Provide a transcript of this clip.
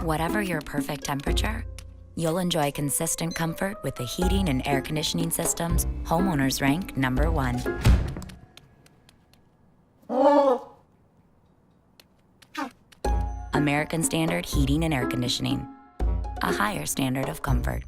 Whatever your perfect temperature, you'll enjoy consistent comfort with the heating and air conditioning systems homeowners rank #1. American Standard Heating and Air Conditioning, a higher standard of comfort.